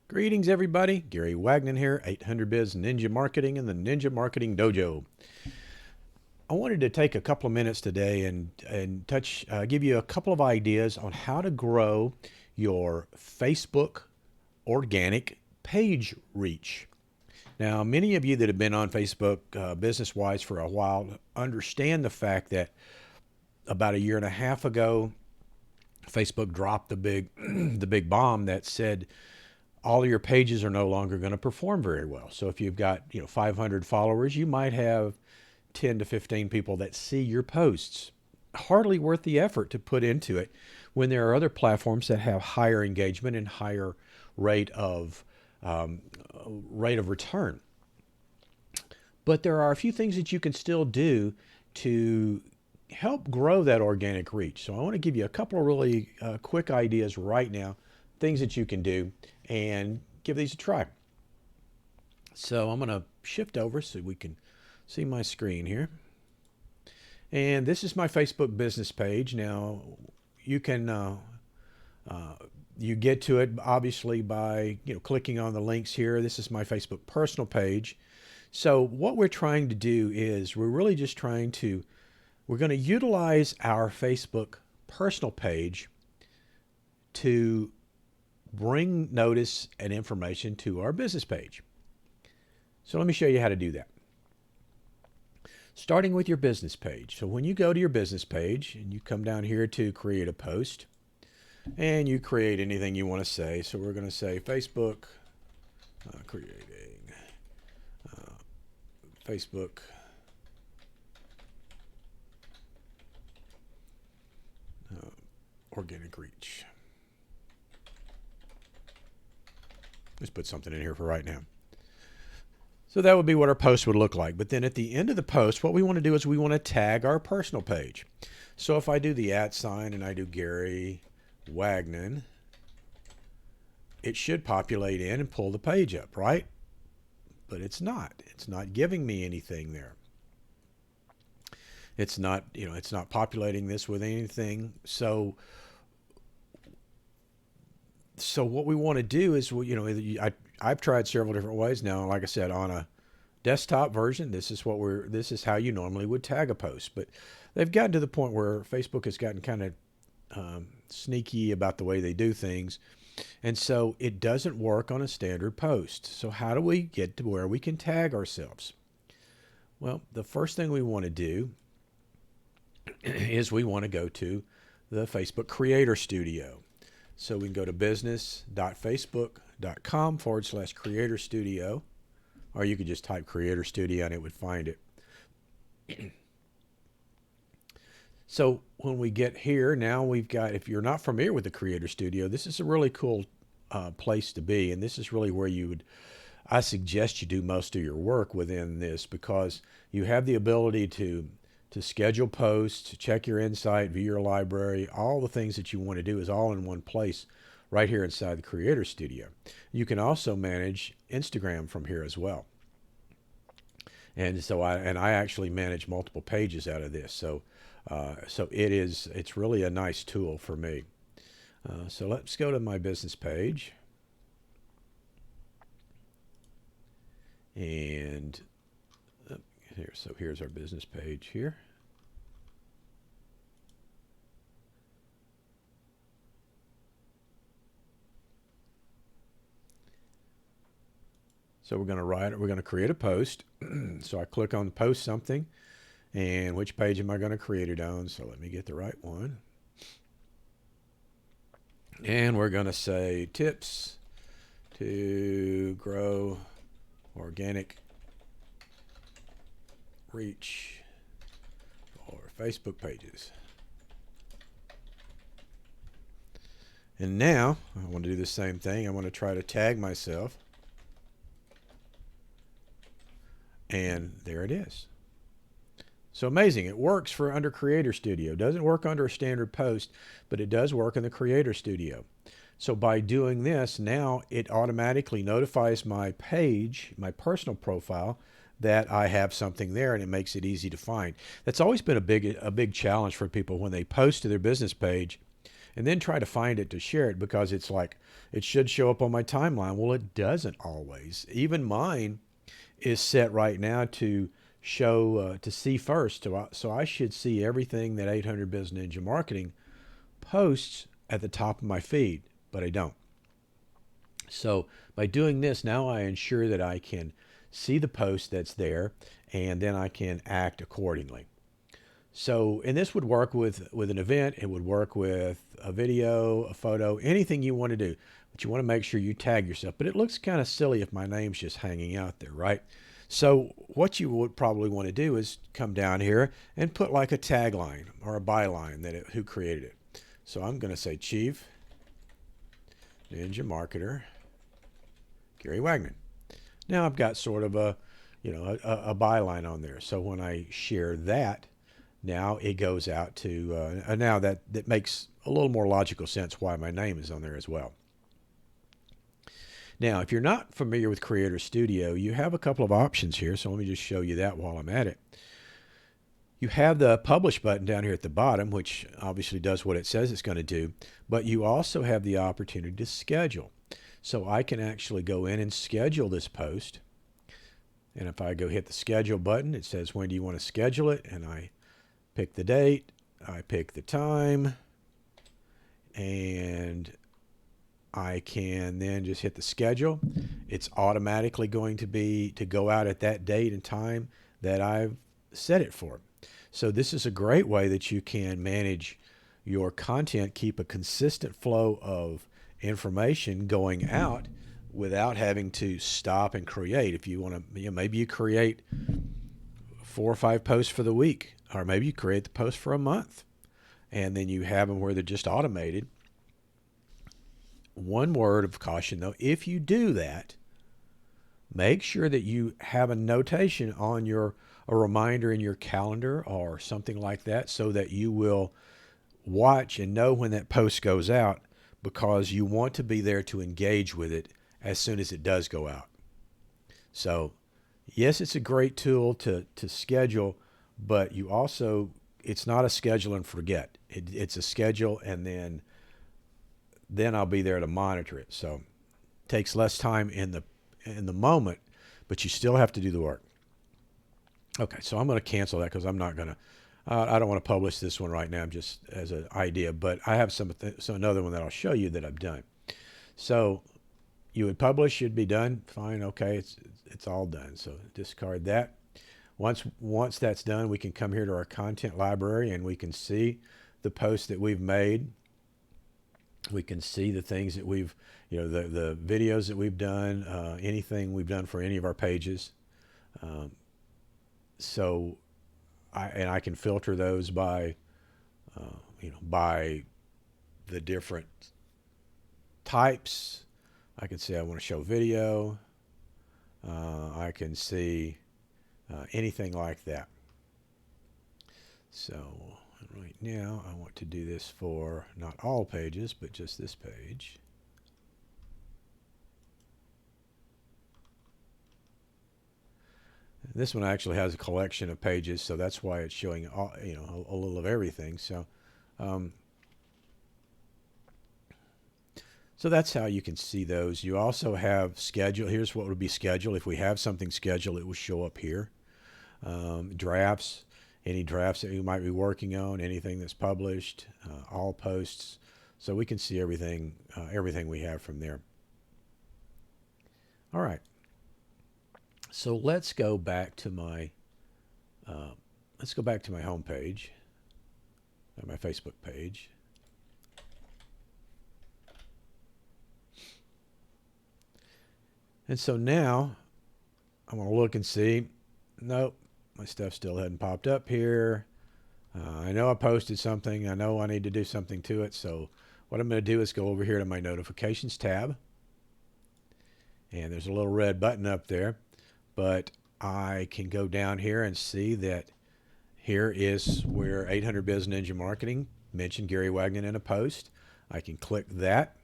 Greetings, everybody. Gary Wagner here, 800 Biz Ninja Marketing and the Ninja Marketing Dojo. I wanted to take a couple of minutes today and give you a couple of ideas on how to grow your Facebook organic page reach. Now, many of you that have been on Facebook business-wise for a while understand the fact that about a year and a half ago, Facebook dropped the big the big bomb that said all of your pages are no longer going to perform very well. So if you've got 500 followers, you might have 10 to 15 people that see your posts. Hardly worth the effort to put into it when there are other platforms that have higher engagement and higher rate of um, rate of return. But there are a few things that you can still do to help grow that organic reach. So I want to give you a couple of really quick ideas right now, things that you can do, and give these a try. So I'm going to shift over so we can see my screen here. And this is my Facebook business page. Now you can you get to it obviously by clicking on the links here. This is my Facebook personal page. So what we're trying to do is we're going to utilize our Facebook personal page to bring notice and information to our business page. So let me show you how to do that. Starting with your business page. So when you go to your business page and you come down here to create a post and you create anything you want to say. So we're going to say Facebook, creating Facebook organic reach. Let's put something in here for right now. So that would be what our post would look like. But then at the end of the post, what we want to do is we want to tag our personal page. So if I do the @ sign and I do Gary Wagner, it should populate in and pull the page up, right? But it's not. It's not giving me anything there. It's not, it's not populating this with anything. So what we want to do is, I've tried several different ways now. Like I said, on a desktop version, this is how you normally would tag a post. But they've gotten to the point where Facebook has gotten kind of sneaky about the way they do things. And so it doesn't work on a standard post. So how do we get to where we can tag ourselves? Well, the first thing we want to do is we want to go to the Facebook Creator Studio. So we can go to business.facebook.com/Creator Studio, or you could just type Creator Studio and it would find it. So when we get here, now we've got, if you're not familiar with the Creator Studio, this is a really cool place to be. And this is really where I suggest you do most of your work within this, because you have the ability to schedule posts, check your insight, view your library, all the things that you want to do is all in one place right here inside the Creator Studio. You can also manage Instagram from here as well. And so I actually manage multiple pages out of this. So it's really a nice tool for me. So let's go to my business page. And here's our business page here. So we're going to create a post. So I click on post something, and which page am I going to create it on? So let me get the right one. And we're going to say tips to grow organic reach for Facebook pages. And now I want to do the same thing. I want to try to tag myself. And there it is. So amazing. It works for under Creator Studio. It doesn't work under a standard post, but it does work in the Creator Studio. So by doing this, now it automatically notifies my page, my personal profile, that I have something there, and it makes it easy to find. That's always been a big challenge for people when they post to their business page and then try to find it to share it, because it's like it should show up on my timeline. Well, it doesn't always. Even mine is set right now to show to see first. So I should see everything that 800 Biz Ninja Marketing posts at the top of my feed, but I don't. So by doing this, now I ensure that I can see the post that's there, and then I can act accordingly. So, and this would work with an event. It would work with a video, a photo, anything you want to do. But you want to make sure you tag yourself. But it looks kind of silly if my name's just hanging out there, right? So what you would probably want to do is come down here and put like a tagline or a byline who created it. So I'm going to say Chief Ninja Marketer Gary Wagner. Now I've got sort of a byline on there. So when I share that, now it goes out to now that makes a little more logical sense why my name is on there as well. Now, if you're not familiar with Creator Studio, you have a couple of options here. So let me just show you that while I'm at it. You have the publish button down here at the bottom, which obviously does what it says it's going to do, but you also have the opportunity to schedule. So I can actually go in and schedule this post. And if I go hit the schedule button, it says, when do you want to schedule it? And I pick the date, I pick the time, and I can then just hit the schedule. It's automatically going to go out at that date and time that I've set it for. So this is a great way that you can manage your content, keep a consistent flow of information going out without having to stop and create. If you want to, maybe you create 4 or 5 posts for the week, or maybe you create the post for a month, and then you have them where they're just automated. One word of caution though, if you do that, make sure that you have a notation on a reminder in your calendar or something like that, so that you will watch and know when that post goes out, because you want to be there to engage with it as soon as it does go out. So yes, it's a great tool to schedule, but you also, it's not a schedule and forget. It's a schedule, and then I'll be there to monitor it. So it takes less time in the moment, but you still have to do the work. Okay, so I'm going to cancel that because I'm not going to, I don't want to publish this one right now, just as an idea, but I have another one that I'll show you that I've done. So you would publish, you'd be done, fine, okay, it's all done. So discard that. Once that's done, we can come here to our content library and we can see the posts that we've made. We can see the things that we've, the videos that we've done, anything we've done for any of our pages. So I can filter those by, by the different types. I can say I want to show video. I can see anything like that. So right now I want to do this for not all pages, but just this page. This one actually has a collection of pages, so that's why it's showing all, a little of everything. So so that's how you can see those. You also have schedule. Here's what would be scheduled. If we have something scheduled, it will show up here. Drafts, any drafts that you might be working on, anything that's published, all posts. So we can see everything we have from there. All right. So let's go back to my home page, my Facebook page. And so now I'm going to look and see, nope, my stuff still hadn't popped up here. I know I posted something. I know I need to do something to it. So what I'm going to do is go over here to my notifications tab. And there's a little red button up there. But I can go down here and see that here is where 800 Biz Ninja Marketing mentioned Gary Wagner in a post. I can click that.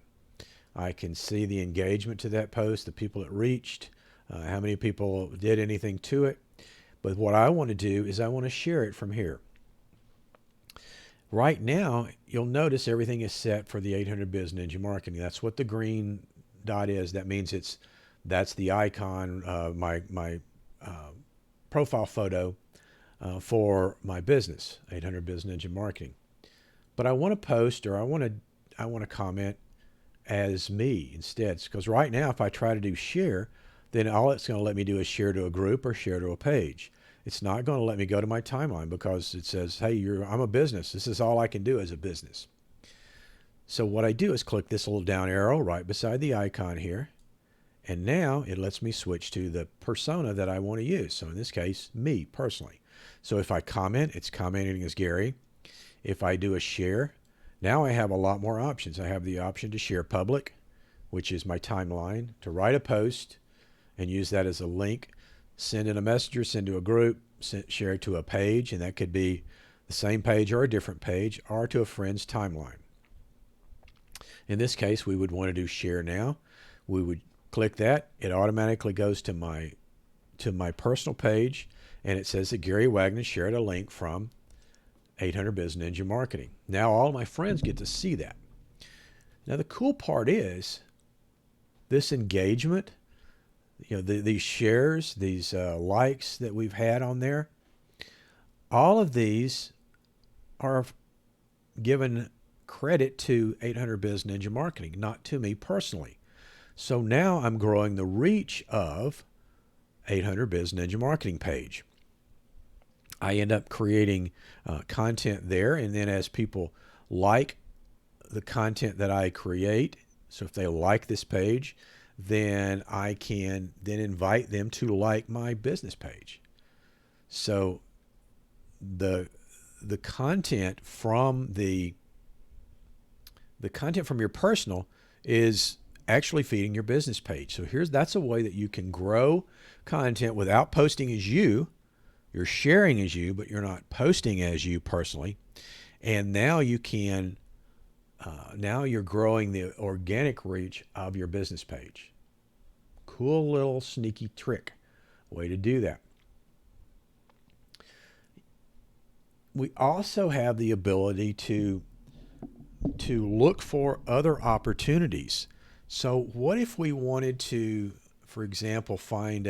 I can see the engagement to that post, the people it reached, how many people did anything to it. But what I want to do is I want to share it from here. Right now, you'll notice everything is set for the 800 Biz Ninja Marketing. That's what the green dot is. That means that's the icon, my uh, profile photo for my business, 800 Biz Ninja Marketing. But I want to post, or I want to comment as me instead. Because right now, if I try to do share, then all it's going to let me do is share to a group or share to a page. It's not going to let me go to my timeline because it says, hey, I'm a business. This is all I can do as a business. So what I do is click this little down arrow right beside the icon here. And now it lets me switch to the persona that I want to use. So in this case, me personally. So if I comment, it's commenting as Gary. If I do a share, now I have a lot more options. I have the option to share public, which is my timeline, to write a post and use that as a link, send in a messenger, send to a group, share to a page, and that could be the same page or a different page, or to a friend's timeline. In this case, we would want to do share now. We would click that. It automatically goes to my personal page, and it says that Gary Wagner shared a link from 800 Biz Ninja Marketing. Now all my friends get to see that. Now the cool part is this engagement, these shares, these likes that we've had on there, all of these are given credit to 800 Biz Ninja Marketing, not to me personally. So now I'm growing the reach of 800 Biz Ninja Marketing page. I end up creating content there, and then as people like the content that I create, so if they like this page, then I can then invite them to like my business page. So the content from the content from your personal is actually feeding your business page. So that's a way that you can grow content without posting as you. You're sharing as you, but you're not posting as you personally. And now you can, now you're growing the organic reach of your business page. Cool little sneaky trick, way to do that. We also have the ability to look for other opportunities. So what if we wanted to, for example, find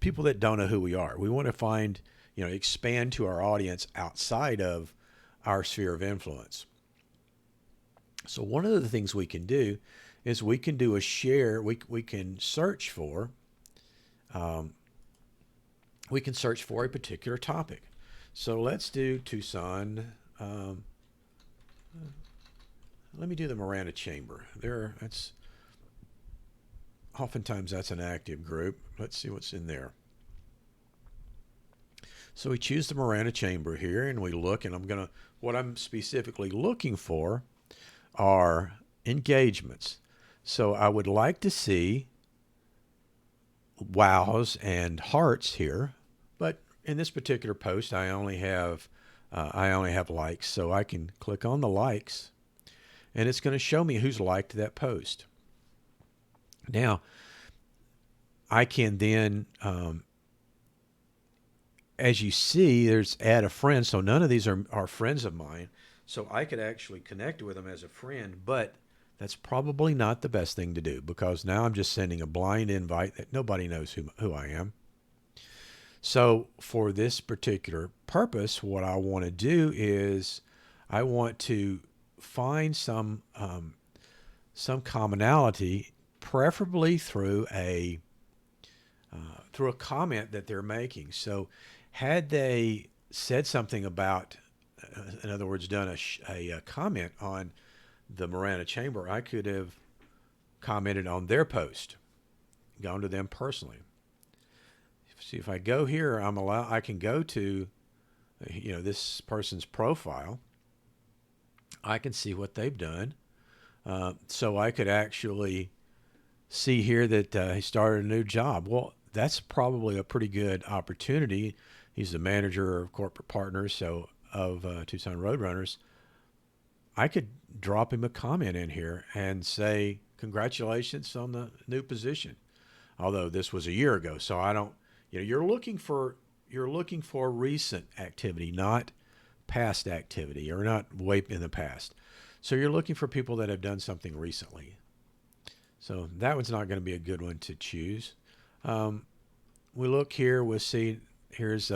people that don't know who we are? We want to find, expand to our audience outside of our sphere of influence. So one of the things we can do is we can do a share. We can search for a particular topic. So let's do Tucson. Let me do the Miranda Chamber. Oftentimes that's an active group. Let's see what's in there. So we choose the Miranda Chamber here, and we look, and what I'm specifically looking for are engagements. So I would like to see wows and hearts here, but in this particular post, I only have likes. So I can click on the likes, and it's going to show me who's liked that post. Now, I can then, as you see, there's add a friend. So none of these are friends of mine. So I could actually connect with them as a friend, but that's probably not the best thing to do, because now I'm just sending a blind invite that nobody knows who I am. So for this particular purpose, what I want to do is I want to find some commonality, preferably through a comment that they're making. So had they said something about, in other words, done a comment on the Miranda Chamber, I could have commented on their post, gone to them personally. See, if I go here, I can go to, this person's profile. I can see what they've done. So I could actually see here that he started a new job. Well, that's probably a pretty good opportunity. He's the manager of corporate partners, so of Tucson Roadrunners. I could drop him a comment in here and say, congratulations on the new position. Although this was a year ago, so I don't, you're looking for recent activity, not past activity or not way in the past. So you're looking for people that have done something recently. So that one's not going to be a good one to choose. Um, we look here, we'll see, here's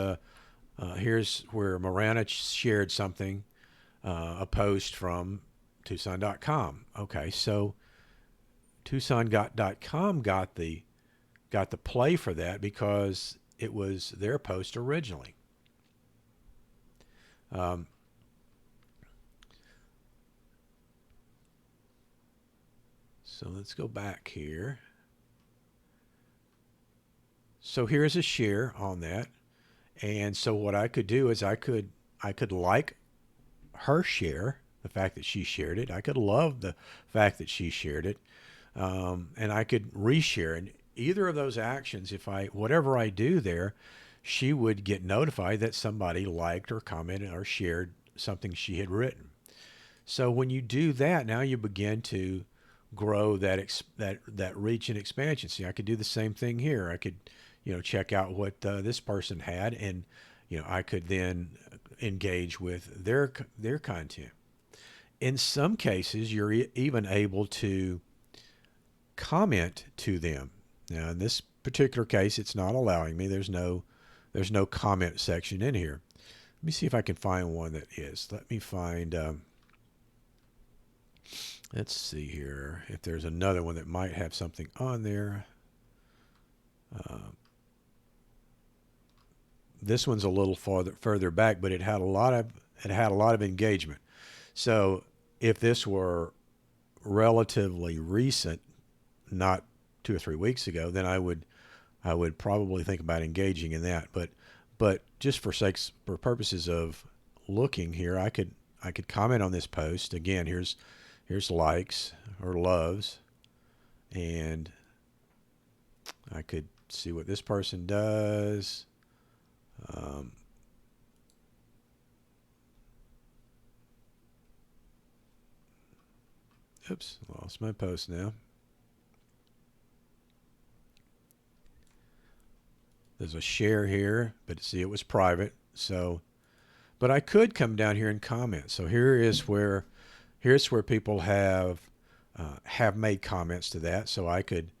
where Marana shared something, a post from Tucson.com. Okay, so Tucson.com got the play for that because it was their post originally. Um, so let's go back here. So here's a share on that. And so what I could do is I could like her share, the fact that she shared it. I could love the fact that she shared it, and I could reshare. And either of those actions, if I whatever I do there, she would get notified that somebody liked or commented or shared something she had written. So when you do that, now you begin to grow that reach and expansion. See, I could do the same thing here. I could, check out what this person had, and I could then engage with their content. In some cases, you're even able to comment to them. Now, in this particular case, it's not allowing me. There's no comment section in here. Let me see if I can find one that is. Let me find. Let's see here if there's another one that might have something on there. This one's a little further back, but it had a lot of engagement. So if this were relatively recent, not 2 or 3 weeks ago, then I would probably think about engaging in that. But just for purposes of looking here, I could comment on this post. Again, here's likes or loves, and I could see what this person does. Um, Oops, lost my post now. There's a share here, but see, it was private. So, but I could come down here and comment. So here's where people have made comments to that. So I could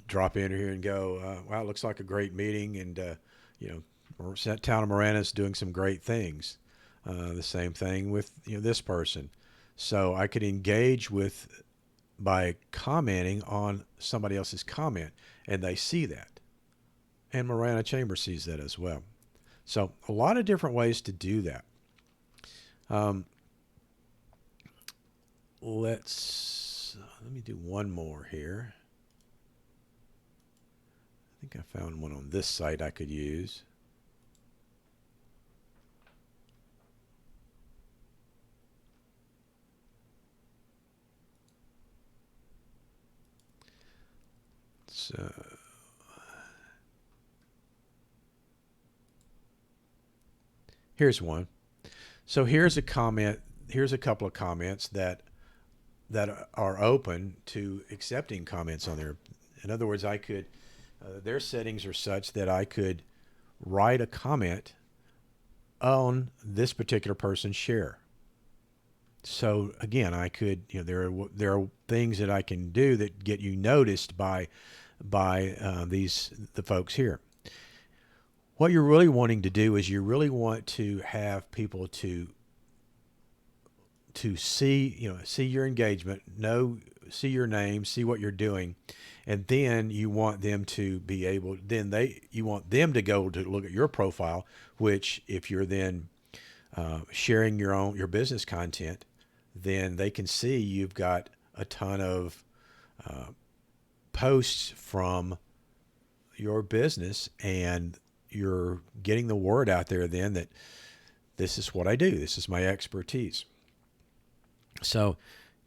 drop in here and go, wow, it looks like a great meeting, and town of Marana is doing some great things. The same thing with this person. So I could engage with by commenting on somebody else's comment, and they see that, and Marana Chamber sees that as well. So a lot of different ways to do that. Um, let me do one more here. I think I found one on this site I could use. So here's one. So here's a comment. Here's a couple of comments that are open to accepting comments on there. In other words, their settings are such that I could write a comment on this particular person's share. So again, I could, there are things that I can do that get you noticed by the folks here. What you're really wanting to do is you really want to have people to see your engagement, see your name, see what you're doing, and then you want them to be able. You want them to go to look at your profile, which if you're then sharing your business content, then they can see you've got a ton of posts from your business, and you're getting the word out there then that this is what I do. This is my expertise. So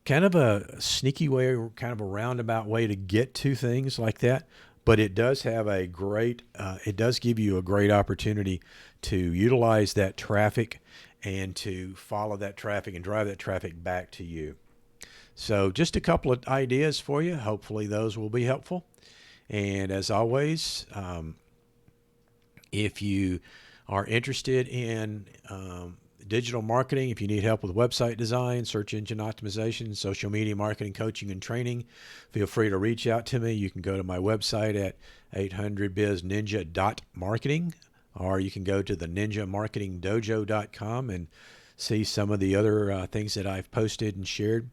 kind of a sneaky way, kind of a roundabout way to get to things like that. But it does have it does give you a great opportunity to utilize that traffic and to follow that traffic and drive that traffic back to you. So just a couple of ideas for you. Hopefully those will be helpful. And as always, if you are interested in digital marketing, if you need help with website design, search engine optimization, social media marketing, coaching, and training, feel free to reach out to me. You can go to my website at 800bizninja.marketing, or you can go to the ninjamarketingdojo.com and see some of the other things that I've posted and shared.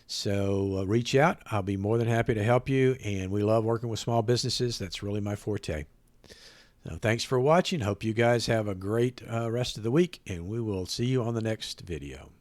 So reach out. I'll be more than happy to help you, and we love working with small businesses. That's really my forte. So thanks for watching. Hope you guys have a great rest of the week, and we will see you on the next video.